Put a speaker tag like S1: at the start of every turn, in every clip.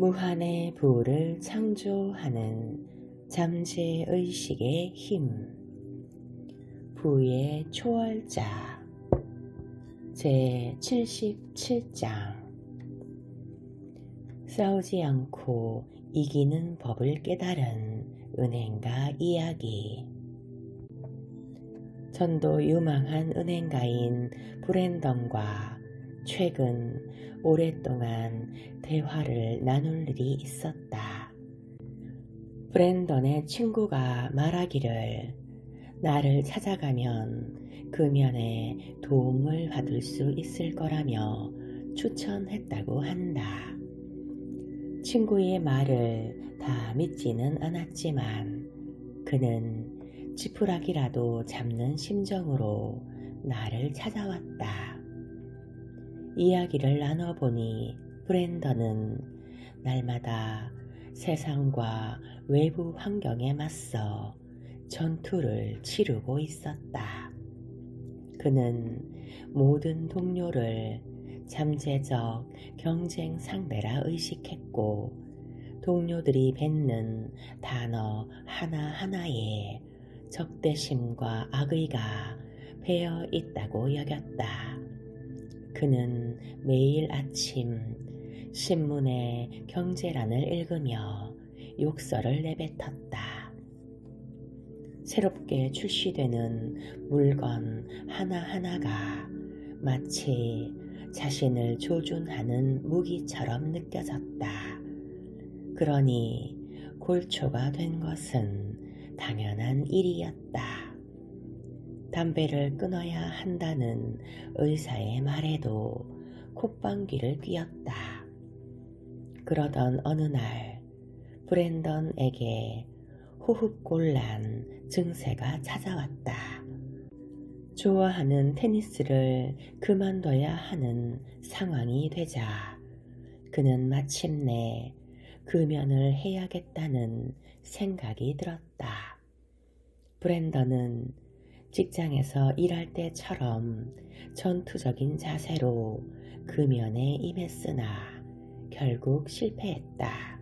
S1: 무한의 부를 창조하는 잠재의식의 힘. 부의 초월자. 제77장. 싸우지 않고 이기는 법을 깨달은 은행가 이야기. 전도 유망한 은행가인 브랜던과 최근 오랫동안 대화를 나눌 일이 있었다. 브랜던의 친구가 말하기를 나를 찾아가면 금연에 도움을 받을 수 있을 거라며 추천했다고 한다. 친구의 말을 다 믿지는 않았지만 그는 지푸라기라도 잡는 심정으로 나를 찾아왔다. 이야기를 나눠보니 브랜던은 날마다 세상과 외부 환경에 맞서 전투를 치르고 있었다. 그는 모든 동료를 잠재적 경쟁 상대라 의식했고 동료들이 뱉는 단어 하나하나에 적대심과 악의가 배어 있다고 여겼다. 그는 매일 아침 신문의 경제란을 읽으며 욕설을 내뱉었다. 새롭게 출시되는 물건 하나하나가 마치 자신을 조준하는 무기처럼 느껴졌다. 그러니 골초가 된 것은 당연한 일이었다. 담배를 끊어야 한다는 의사의 말에도 콧방귀를 뀌었다. 그러던 어느 날 브랜던에게 호흡곤란 증세가 찾아왔다. 좋아하는 테니스를 그만둬야 하는 상황이 되자 그는 마침내 금연을 해야겠다는 생각이 들었다. 브랜던은 직장에서 일할 때처럼 전투적인 자세로 금연에 임했으나 결국 실패했다.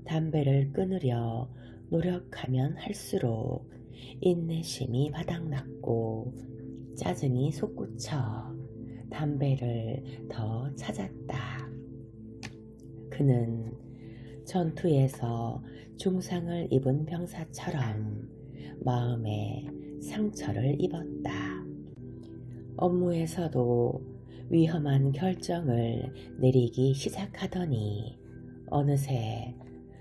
S1: 담배를 끊으려 노력하면 할수록 인내심이 바닥났고 짜증이 솟구쳐 담배를 더 찾았다. 그는 전투에서 중상을 입은 병사처럼 마음에 상처를 입었다. 업무에서도 위험한 결정을 내리기 시작하더니 어느새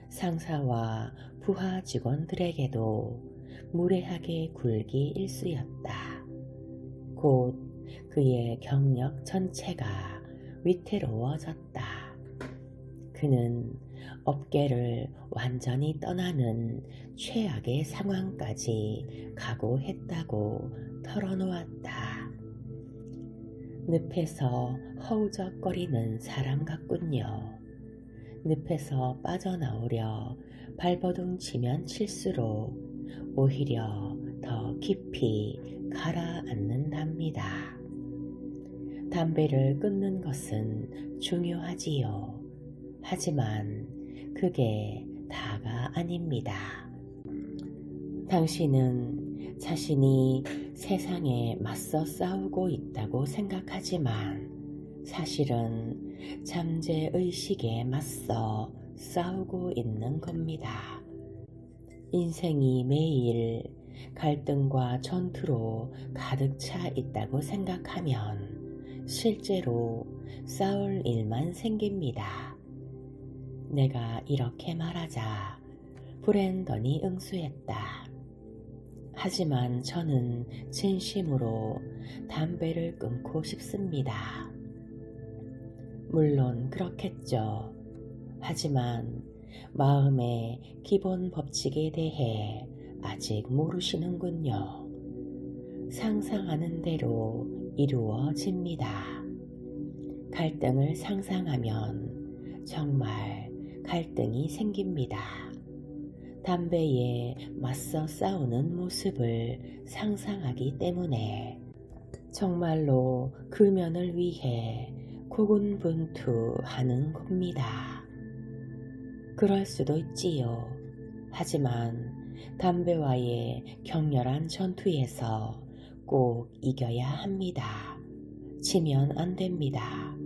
S1: 상사와 부하 직원들에게도 무례하게 굴기 일쑤였다. 곧 그의 경력 전체가 위태로워졌다. 그는 업계를 완전히 떠나는 최악의 상황까지 각오했다고 털어놓았다. 늪에서 허우적거리는 사람 같군요. 늪에서 빠져나오려 발버둥 치면 칠수록 오히려 더 깊이 가라앉는답니다. 담배를 끊는 것은 중요하지요. 하지만 그게 다가 아닙니다. 당신은 자신이 세상에 맞서 싸우고 있다고 생각하지만 사실은 잠재의식에 맞서 싸우고 있는 겁니다. 인생이 매일 갈등과 전투로 가득 차 있다고 생각하면 실제로 싸울 일만 생깁니다. 내가 이렇게 말하자 브랜던이 응수했다. 하지만 저는 진심으로 담배를 끊고 싶습니다. 물론 그렇겠죠. 하지만 마음의 기본 법칙에 대해 아직 모르시는군요. 상상하는 대로 이루어집니다. 갈등을 상상하면 정말 갈등이 생깁니다. 담배에 맞서 싸우는 모습을 상상하기 때문에 정말로 금연을 위해 고군분투하는 겁니다. 그럴 수도 있지요. 하지만 담배와의 격렬한 전투에서 꼭 이겨야 합니다. 지면 안 됩니다.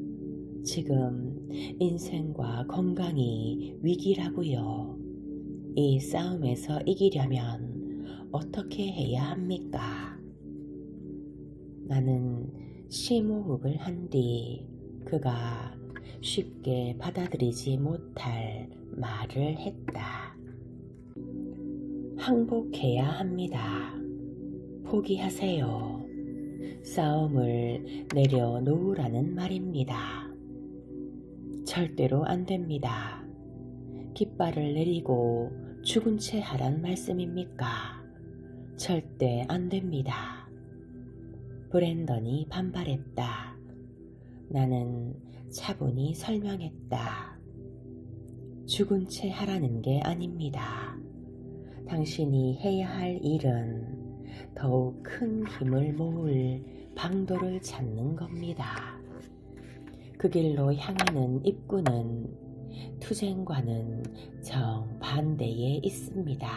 S1: 지금 인생과 건강이 위기라고요. 이 싸움에서 이기려면 어떻게 해야 합니까? 나는 심호흡을 한 뒤 그가 쉽게 받아들이지 못할 말을 했다. 항복해야 합니다. 포기하세요. 싸움을 내려놓으라는 말입니다. 절대로 안 됩니다. 깃발을 내리고 죽은 채 하란 말씀입니까? 절대 안 됩니다. 브랜던이 반발했다. 나는 차분히 설명했다. 죽은 채 하라는 게 아닙니다. 당신이 해야 할 일은 더욱 큰 힘을 모을 방도를 찾는 겁니다. 그 길로 향하는 입구는 투쟁과는 정반대에 있습니다.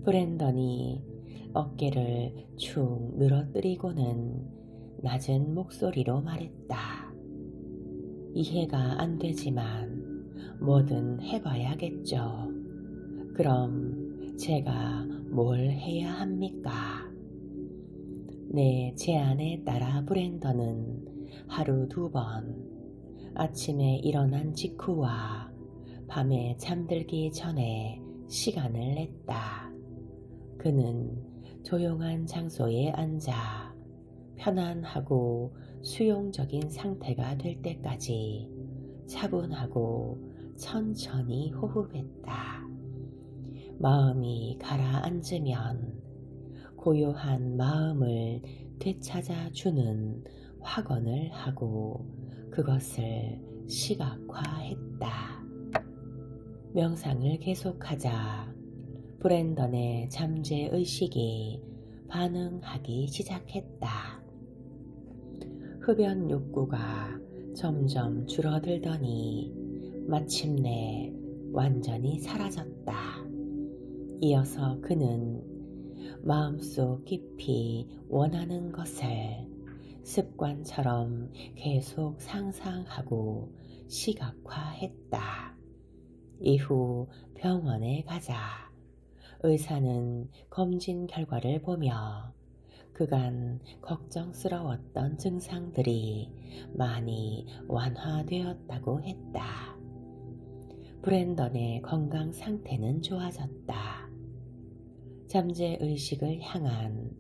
S1: 브랜던이 어깨를 축 늘어뜨리고는 낮은 목소리로 말했다. 이해가 안 되지만 뭐든 해봐야겠죠. 그럼 제가 뭘 해야 합니까? 내 제안에 따라 브랜던은 하루 2번, 아침에 일어난 직후와 밤에 잠들기 전에 시간을 냈다. 그는 조용한 장소에 앉아 편안하고 수용적인 상태가 될 때까지 차분하고 천천히 호흡했다. 마음이 가라앉으면 고요한 마음을 되찾아주는 확언을 하고 그것을 시각화했다. 명상을 계속하자 브랜던의 잠재의식이 반응하기 시작했다. 흡연 욕구가 점점 줄어들더니 마침내 완전히 사라졌다. 이어서 그는 마음속 깊이 원하는 것을 습관처럼 계속 상상하고 시각화했다. 이후 병원에 가자 의사는 검진 결과를 보며 그간 걱정스러웠던 증상들이 많이 완화되었다고 했다. 브랜던의 건강 상태는 좋아졌다. 잠재의식을 향한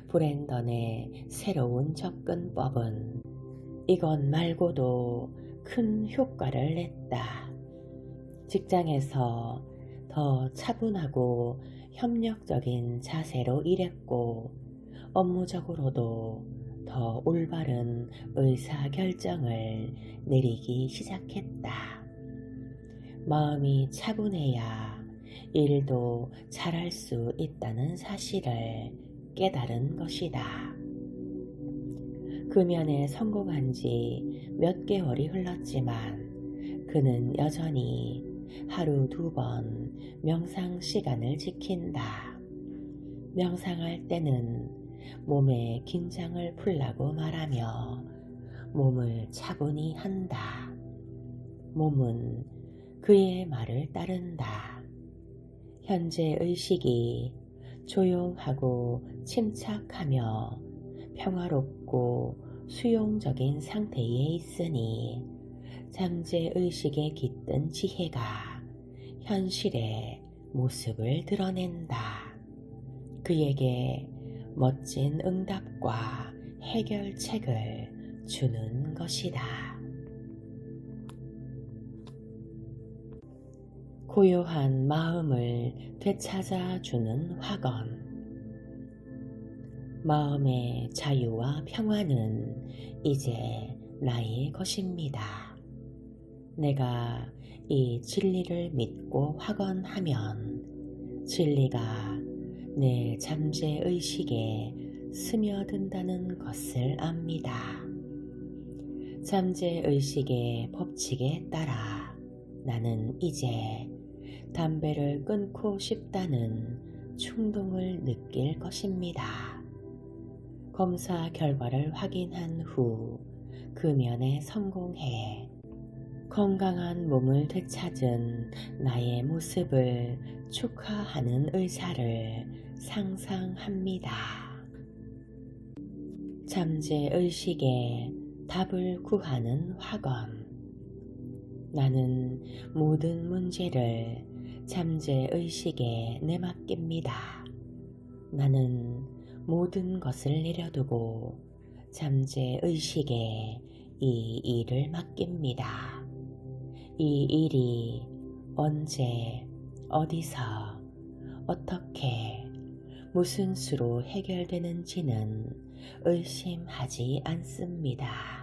S1: 브랜던의 새로운 접근법은 이것 말고도 큰 효과를 냈다. 직장에서 더 차분하고 협력적인 자세로 일했고 업무적으로도 더 올바른 의사결정을 내리기 시작했다. 마음이 차분해야 일도 잘할 수 있다는 사실을 깨달은 것이다. 금연에 성공한 지 몇 개월이 흘렀지만 그는 여전히 하루 2번 명상 시간을 지킨다. 명상할 때는 몸의 긴장을 풀라고 말하며 몸을 차분히 한다. 몸은 그의 말을 따른다. 현재 의식이 조용하고 침착하며 평화롭고 수용적인 상태에 있으니 잠재의식에 깃든 지혜가 현실의 모습을 드러낸다. 그에게 멋진 응답과 해결책을 주는 것이다. 고요한 마음을 되찾아주는 확언. 마음의 자유와 평화는 이제 나의 것입니다. 내가 이 진리를 믿고 확언하면 진리가 내 잠재의식에 스며든다는 것을 압니다. 잠재의식의 법칙에 따라 나는 이제 담배를 끊고 싶다는 충동을 느낄 것입니다. 검사 결과를 확인한 후 금연에 성공해 건강한 몸을 되찾은 나의 모습을 축하하는 의사를 상상합니다. 잠재의식에 답을 구하는 학원. 나는 모든 문제를 잠재의식에 내맡깁니다. 나는 모든 것을 내려두고 잠재의식에 이 일을 맡깁니다. 이 일이 언제, 어디서, 어떻게, 무슨 수로 해결되는지는 의심하지 않습니다.